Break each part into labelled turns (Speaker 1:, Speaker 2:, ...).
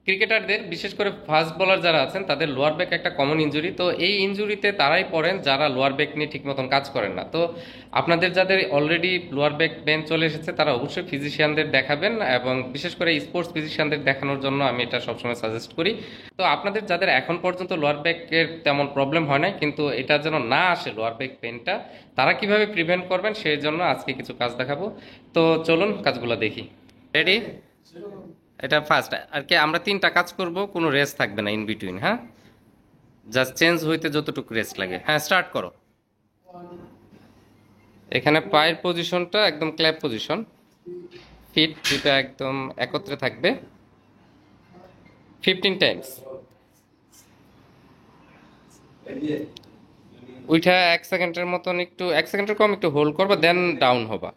Speaker 1: ক্রিকেটারদের বিশেষ করে ফাস্ট বোলার যারা আছেন তাদের লোয়ার ব্যাক একটা কমন ইনজুরি। তো এই ইনজুরিতে তারাই পড়েন যারা লোয়ার ব্যাক নিয়ে ঠিক মতন কাজ করেন না। তো আপনাদের যাদের অলরেডি লোয়ার ব্যাক পেন চলে এসেছে তারা অবশ্যই ফিজিশিয়ানদের দেখাবেন, এবং বিশেষ করে স্পোর্টস ফিজিশিয়ানদের দেখানোর জন্য আমি এটা সবসময় সাজেস্ট করি। তো আপনাদের যাদের এখন পর্যন্ত লোয়ার ব্যাকের তেমন প্রবলেম হয় না, কিন্তু এটা যেন না আসে লোয়ার ব্যাক পেনটা, তারা কিভাবে প্রিভেন্ট করবেন সেই জন্য আজকে কিছু কাজ দেখাবো। তো চলুন কাজগুলো দেখি। রেডি? এটা ফার্স্ট আর কি, আমরা তিনটা কাজ করব, কোনো রেস্ট থাকবে না ইন বিটুইন। হ্যাঁ, জাস্ট চেঞ্জ হইতে যতটুকু রেস্ট লাগে। হ্যাঁ, স্টার্ট করো। এখানে পায়ের পজিশনটা একদম ক্ল্যাপ পজিশন, ফিট দুটো একদম একত্রে থাকবে 15 টাইমস। ওইটা 1 সেকেন্ডের মতন, একটু 1 সেকেন্ডের কম একটু হোল্ড করবা, দেন ডাউন হবা।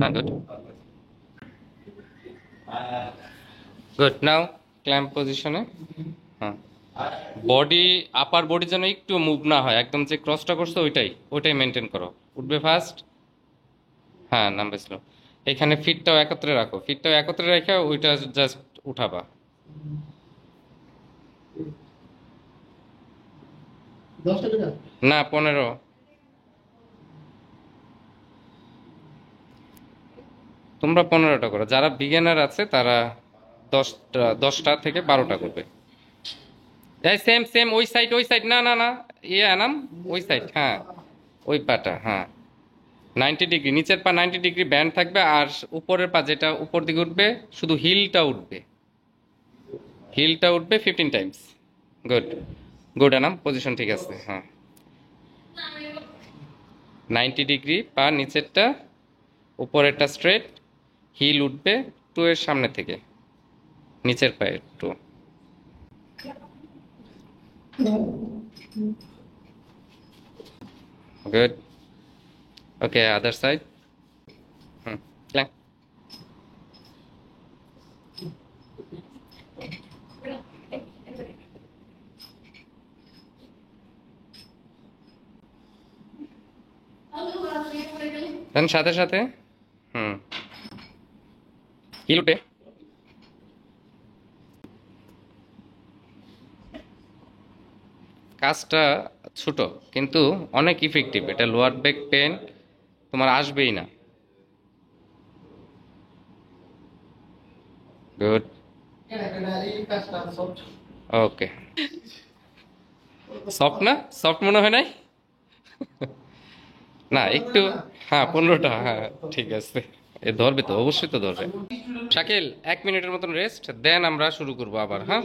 Speaker 1: হ্যাঁ, গুড গুড। নাও ক্ল্যাম্প পজিশনে। হ্যাঁ, বডি আপার বডি যেন একটু মুভ না হয়, একদম যে ক্রসটা করছো ওইটাই মেনটেন করো। উঠবে ফার্স্ট, হ্যাঁ নামবে স্লো। এখানে ফিটটাও একত্রে রাখো, ফিটটাও একত্রে রেখে ওইটা জাস্ট উঠাবা। না 15। তোমরা 15টা করো, যারা বিগিনার আছে তারা 10টা থেকে 12টা করবে। এই সেম সেম, ওই সাইড না না না, ইয়ে আনাম, ওই সাইড। হ্যাঁ, ওই পাটা। হ্যাঁ, 90 ডিগ্রি, নিচের পা 90 ডিগ্রি ব্যান্ড থাকবে, আর উপরের পা যেটা উপর দিকে উঠবে শুধু হিলটা উঠবে, হিলটা উঠবে 15 Times. Good good Anam, position ঠিক আছে। হ্যাঁ, 90 ডিগ্রি পা নিচেরটা, উপরেরটা স্ট্রেট, হিল উঠবে 2 এর সামনে থেকে, নিচের পায়ে 2। গুড। ওকে, আদার সাইড। হুম, ক্ল্যাম্প। দেন সাথে সাথে হুম, হিল উঠে। কাজটা ছোট কিন্তু অনেক ইফেক্টিভ, এটা লোয়ার ব্যাক পেন তোমার আসবেই না। গুড। ওকে, সফট না? সফট মনে হয় নাই? না একটু, হ্যাঁ 15টা, হ্যাঁ ঠিক আছে। এ ধরবে তো, অবশ্যই তো ধরবে। শাকিল 1 মিনিটের মতন রেস্ট দেন, আমরা শুরু করবো আবার। হ্যাঁ।